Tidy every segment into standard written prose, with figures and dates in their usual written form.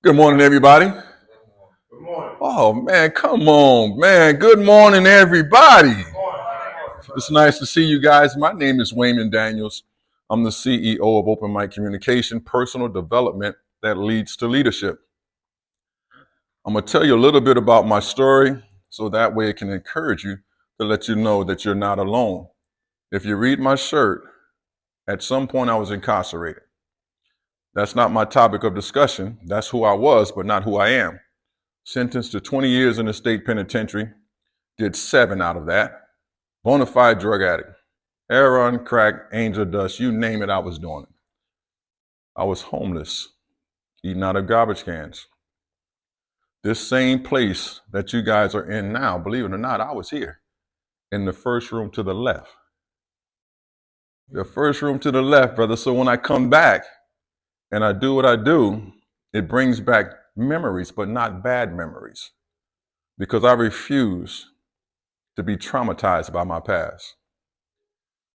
Good morning, everybody. Good morning. Oh, man, come on, man. Good morning, everybody. It's nice to see you guys. My name is Wayman Daniels. I'm the CEO of Open Mic Communication, personal development that leads to leadership. I'm going to tell you a little bit about my story so that way it can encourage you to let you know that you're not alone. If you read my shirt, at some point I was incarcerated. That's not my topic of discussion. That's who I was, but not who I am. Sentenced to 20 years in the state penitentiary, did 7 out of that. Bona fide drug addict. Heroin, crack, angel dust, you name it, I was doing it. I was homeless, eating out of garbage cans. This same place that you guys are in now, believe it or not, I was here in the first room to the left. The first room to the left, brother. So when I come back and I do what I do, it brings back memories, but not bad memories, because I refuse to be traumatized by my past.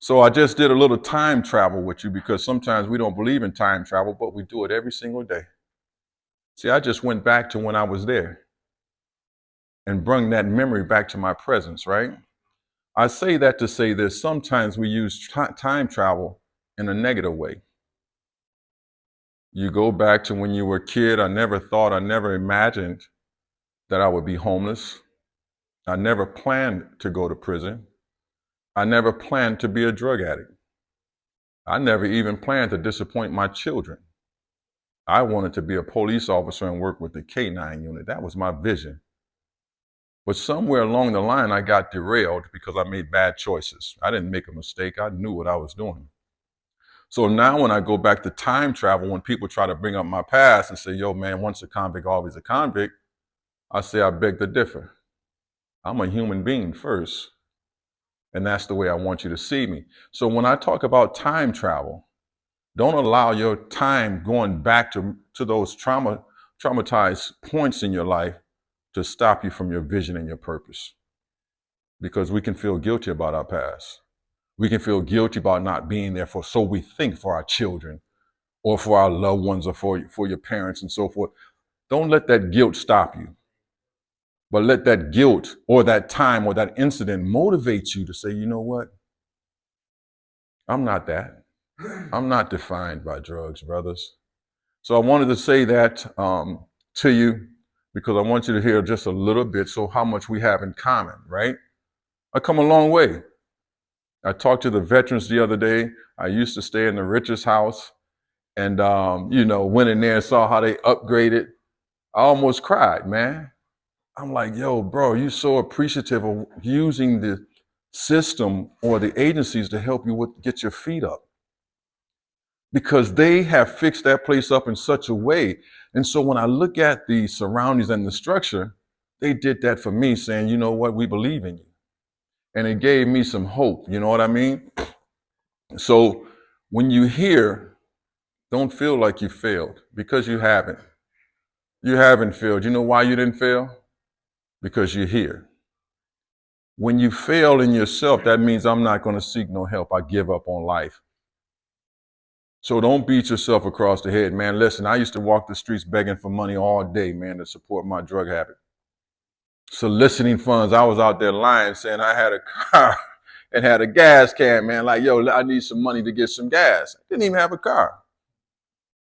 So I just did a little time travel with you, because sometimes we don't believe in time travel, but we do it every single day. See, I just went back to when I was there and bring that memory back to my presence, right? I say that to say this: sometimes we use time travel in a negative way. You go back to when you were a kid. I never imagined that I would be homeless. I never planned to go to prison. I never planned to be a drug addict. I never even planned to disappoint my children. I wanted to be a police officer and work with the K9 unit. That was my vision. But somewhere along the line, I got derailed because I made bad choices. I didn't make a mistake. I knew what I was doing. So now when I go back to time travel, when people try to bring up my past and say, yo, man, once a convict, always a convict, I say, I beg to differ. I'm a human being first. And that's the way I want you to see me. So when I talk about time travel, don't allow your time going back to those traumatized points in your life to stop you from your vision and your purpose. Because we can feel guilty about our past. We can feel guilty about not being there for, so we think, for our children or for our loved ones or for your parents and so forth. Don't let that guilt stop you. But let that guilt or that time or that incident motivate you to say, you know what? I'm not that. I'm not defined by drugs, brothers. So I wanted to say that to you, because I want you to hear just a little bit, so how much we have in common, right? I come a long way. I talked to the veterans the other day. I used to stay in the richest house, and went in there and saw how they upgraded. I almost cried, man. I'm like, yo, bro, you so appreciative of using the system or the agencies to help you get your feet up, because they have fixed that place up in such a way. And so when I look at the surroundings and the structure, they did that for me, saying, you know what, we believe in you. And it gave me some hope, you know what I mean? So when you hear, don't feel like you failed, because you haven't. You haven't failed. You know why you didn't fail? Because you're here. When you fail in yourself, that means I'm not going to seek no help. I give up on life. So don't beat yourself across the head, man. Listen, I used to walk the streets begging for money all day, man, to support my drug habit. Soliciting funds. I was out there lying, saying I had a car and had a gas can, man. Like, yo, I need some money to get some gas. I didn't even have a car.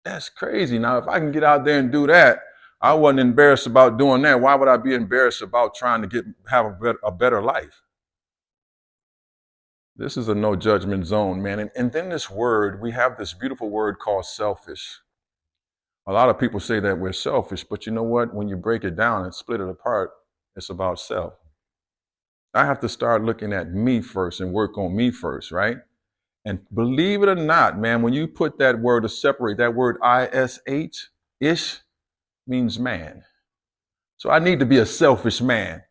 That's crazy. Now, if I can get out there and do that, I wasn't embarrassed about doing that. Why would I be embarrassed about trying to have a better life? This is a no judgment zone, man. And then this word, we have this beautiful word called selfish. A lot of people say that we're selfish, but you know what? When you break it down and split it apart, it's about self. I have to start looking at me first and work on me first, right? And believe it or not, man, when you put that word to separate, that word ish means man. So I need to be a selfish man.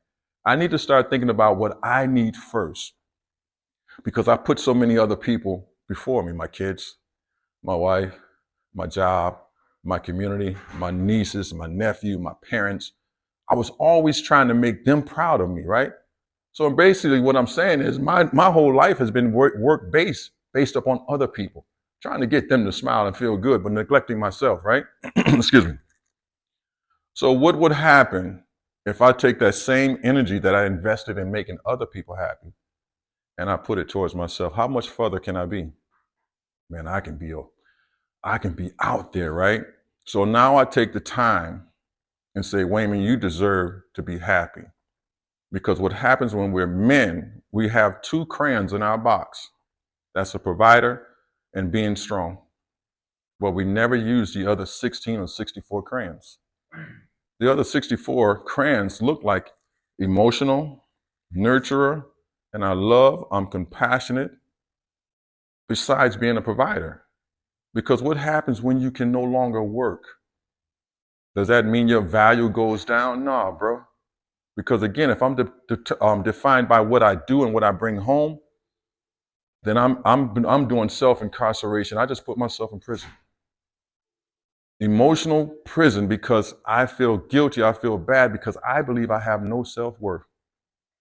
I need to start thinking about what I need first, because I put so many other people before me: my kids, my wife, my job, my community, my nieces, my nephew, my parents. I was always trying to make them proud of me, right? So basically what I'm saying is my whole life has been work based upon other people, trying to get them to smile and feel good, but neglecting myself, right? Excuse me. So what would happen if I take that same energy that I invested in making other people happy and I put it towards myself? How much further can I be? Man, I can be out there, right? So now I take the time and say, Wayman, you deserve to be happy. Because what happens when we're men, we have two crayons in our box. That's a provider and being strong. But we never use the other 16 or 64 crayons. The other 64 crayons look like emotional, nurturer, and I love, I'm compassionate, besides being a provider. Because what happens when you can no longer work? Does that mean your value goes down? No, bro. Because again, if I'm defined by what I do and what I bring home, then I'm doing self-incarceration. I just put myself in prison. Emotional prison because I feel guilty, I feel bad because I believe I have no self-worth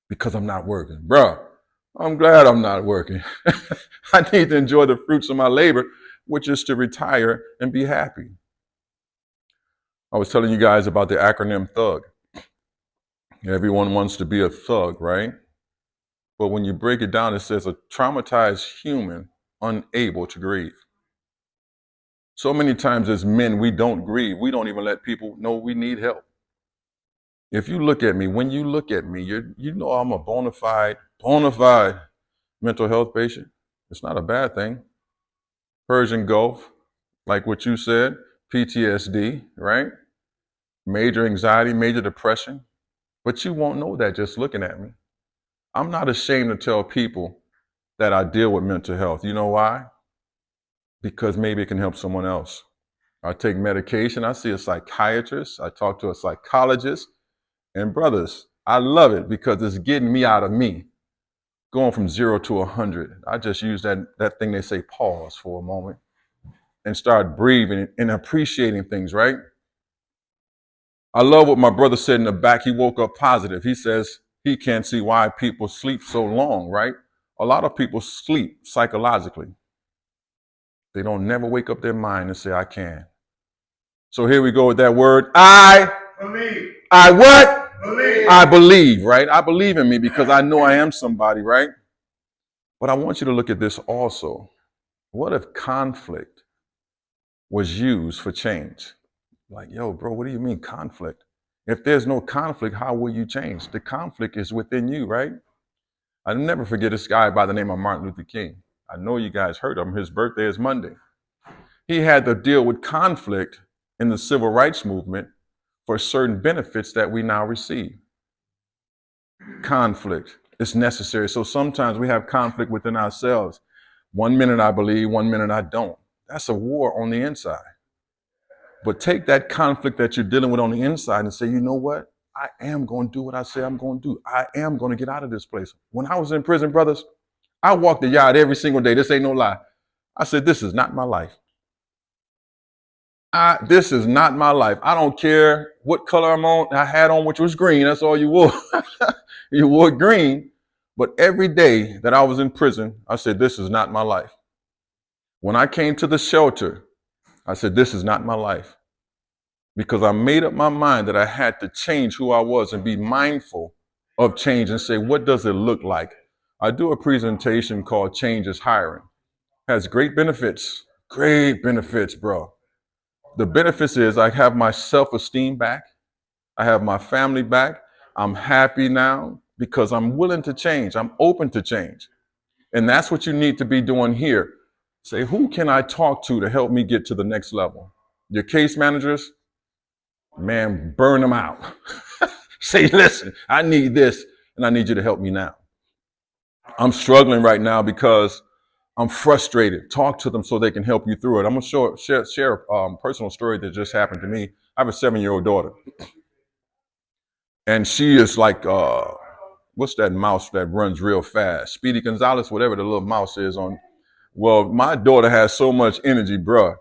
because I'm not working. Bruh, I'm glad I'm not working. I need to enjoy the fruits of my labor, which is to retire and be happy. I was telling you guys about the acronym THUG. Everyone wants to be a thug, right? But when you break it down, it says a traumatized human unable to grieve. So many times as men, we don't grieve. We don't even let people know we need help. If you look at me, when you look at me, you know I'm a bona fide mental health patient. It's not a bad thing. Persian Gulf, like what you said, PTSD, right? Major anxiety, major depression. But you won't know that just looking at me. I'm not ashamed to tell people that I deal with mental health. You know why? Because maybe it can help someone else. I take medication. I see a psychiatrist. I talk to a psychologist. And brothers, I love it because it's getting me out of me, going from 0 to 100. I just use that thing they say, pause for a moment and start breathing and appreciating things, right? I love what my brother said in the back. He woke up positive. He says he can't see why people sleep so long, right? A lot of people sleep psychologically. They don't never wake up their mind and say, I can. So here we go with that word. I Believe. I what? Believe. I believe, right? I believe in me because I know I am somebody, right? But I want you to look at this also. What if conflict was used for change? Like, yo, bro, what do you mean conflict? If there's no conflict, how will you change? The conflict is within you, right? I'll never forget this guy by the name of Martin Luther King. I know you guys heard of him. His birthday is Monday. He had to deal with conflict in the civil rights movement for certain benefits that we now receive. Conflict is necessary. So sometimes we have conflict within ourselves. 1 minute I believe, 1 minute I don't. That's a war on the inside. But take that conflict that you're dealing with on the inside and say, you know what? I am going to do what I say I'm going to do. I am going to get out of this place. When I was in prison, brothers, I walked the yard every single day. This ain't no lie. I said, this is not my life. This is not my life. I don't care what color I'm on. I had on, which was green. That's all you wore. You wore green. But every day that I was in prison, I said, this is not my life. When I came to the shelter, I said, this is not my life. Because I made up my mind that I had to change who I was and be mindful of change and say, what does it look like? I do a presentation called Change is Hiring. Has great benefits, bro. The benefits is I have my self-esteem back. I have my family back. I'm happy now because I'm willing to change. I'm open to change. And that's what you need to be doing here. Say, who can I talk to help me get to the next level? Your case managers, man, burn them out. Say, listen, I need this and I need you to help me now. I'm struggling right now because I'm frustrated. Talk to them so they can help you through it. I'm going to share a personal story that just happened to me. I have a 7-year-old daughter. And she is like, what's that mouse that runs real fast? Speedy Gonzalez, whatever the little mouse is on. Well, my daughter has so much energy, bruh.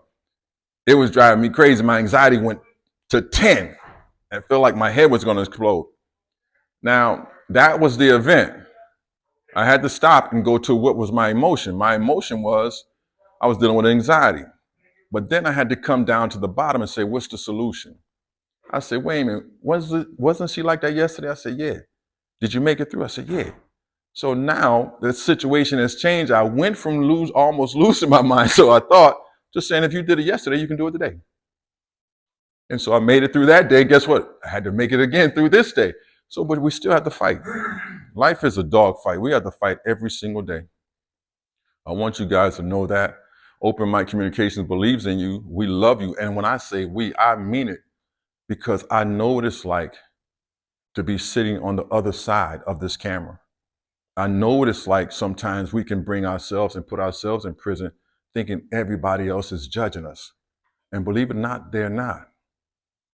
It was driving me crazy. My anxiety went to 10. I felt like my head was going to explode. Now, that was the event. I had to stop and go to what was my emotion. My emotion was I was dealing with anxiety. But then I had to come down to the bottom and say, what's the solution? I said, wait a minute, wasn't she like that yesterday? I said, yeah. Did you make it through? I said, yeah. So now the situation has changed. I went from almost losing my mind. So I thought, just saying, if you did it yesterday, you can do it today. And so I made it through that day. Guess what? I had to make it again through this day. So, but we still have to fight. Life is a dog fight. We have to fight every single day. I want you guys to know that. Open Mic Communications believes in you. We love you. And when I say we, I mean it, because I know what it's like to be sitting on the other side of this camera. I know what it's like. Sometimes we can bring ourselves and put ourselves in prison thinking everybody else is judging us. And believe it or not, they're not.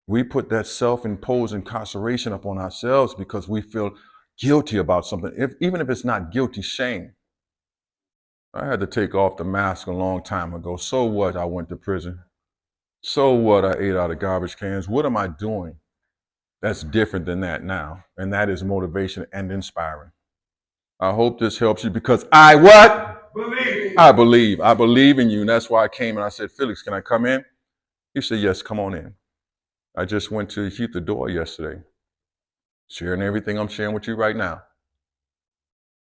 We put that self-imposed incarceration upon ourselves because we feel guilty about something, even if it's not guilty, shame. I had to take off the mask a long time ago. So what? I went to prison. So what? I ate out of garbage cans. What am I doing that's different than that now? And that is motivation and inspiring. I hope this helps you, because I what? Believe. I believe. I believe in you. And that's why I came and I said, Felix, can I come in? He said, yes, come on in. I just went to Heath the Door yesterday, sharing everything I'm sharing with you right now.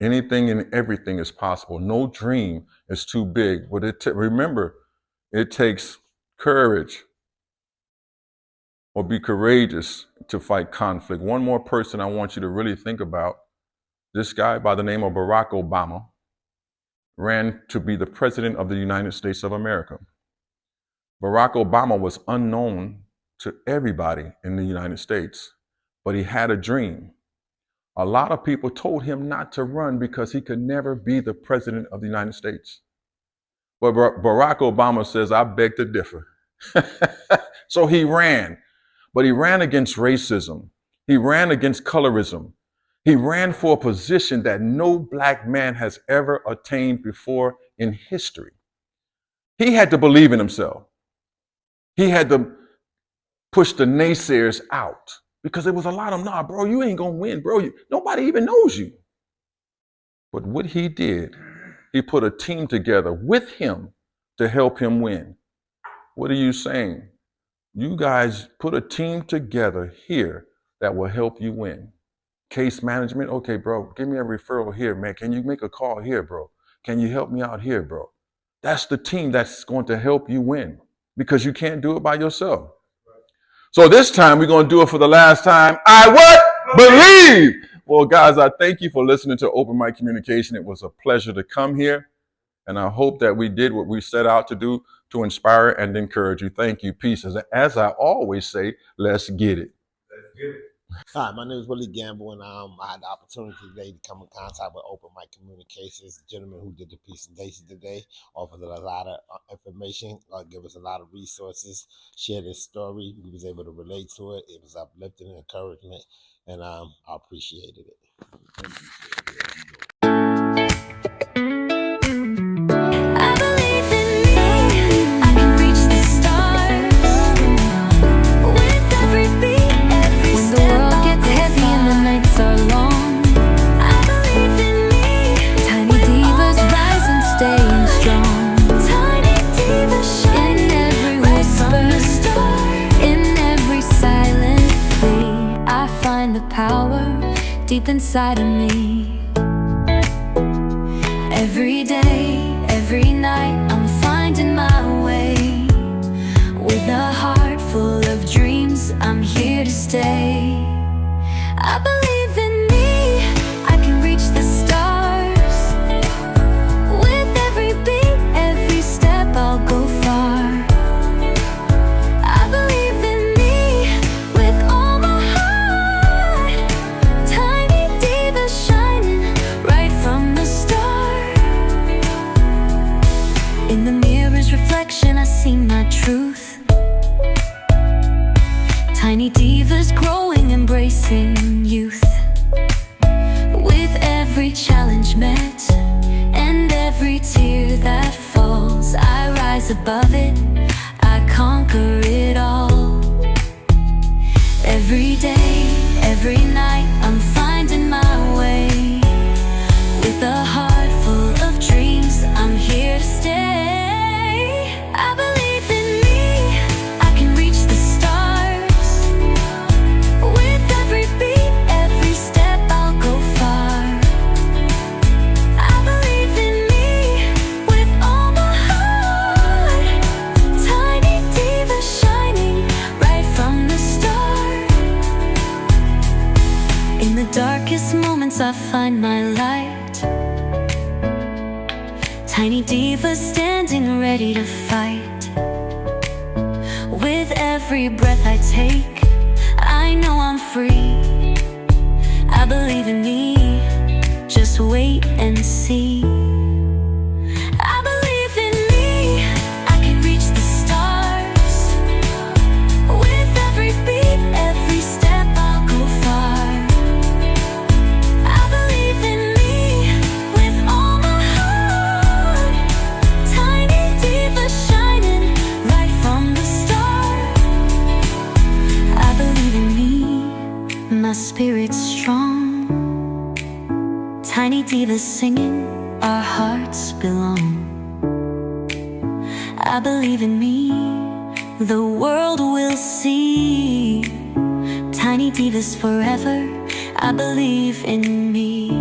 Anything and everything is possible. No dream is too big. But remember, it takes courage, or be courageous, to fight conflict. One more person I want you to really think about. This guy by the name of Barack Obama ran to be the president of the United States of America. Barack Obama was unknown to everybody in the United States, but he had a dream. A lot of people told him not to run because he could never be the president of the United States. But Barack Obama says, I beg to differ. So he ran, but he ran against racism. He ran against colorism. He ran for a position that no black man has ever attained before in history. He had to believe in himself. He had to push the naysayers out, because there was a lot of them, nah, bro, you ain't gonna win, bro. Nobody even knows you. But what he did, he put a team together with him to help him win. What are you saying? You guys put a team together here that will help you win. Case management, okay, bro, give me a referral here, man. Can you make a call here, bro? Can you help me out here, bro? That's the team that's going to help you win, because you can't do it by yourself. So this time we're going to do it for the last time. I what? Believe. Well, guys, I thank you for listening to Open Mic Communication. It was a pleasure to come here, and I hope that we did what we set out to do, to inspire and encourage you. Thank you. Peace. As I always say, let's get it. Let's get it. Hi, my name is Willie Gamble, and I had the opportunity today to come in contact with Open Mic Communications. The gentleman who did the presentation today offered a lot of information, gave us a lot of resources, shared his story. We was able to relate to it. It was uplifting and encouragement, and I appreciated it. Deep inside of me, every day, every night, I'm finding my way. With a heart full of dreams, I'm here to stay. I believe in me, I can reach the stars. With every beat, every step, I'll go far. I believe in me with all my heart. Tiny diva shining right from the start. In the mirror's reflection, I see my truth. Tiny divas growing, embracing youth. With every challenge met and every tear that falls, I rise above it, I conquer it all. Every day, every night, I'm finding my way. With a heart full of dreams, I'm here to stay. I believe in me, I can reach the stars. find my light. Tiny diva standing ready to fight. With every breath I take, I know I'm free. I believe in me, just wait and see. I believe in me, I can reach the stars. With every beat, every step, I'll go far. I believe in me, with all my heart. Tiny diva shining right from the start. I believe in me, my spirit's strong. Tiny divas singing, our hearts belong. I believe in me, the world will see. Tiny divas forever, I believe in me.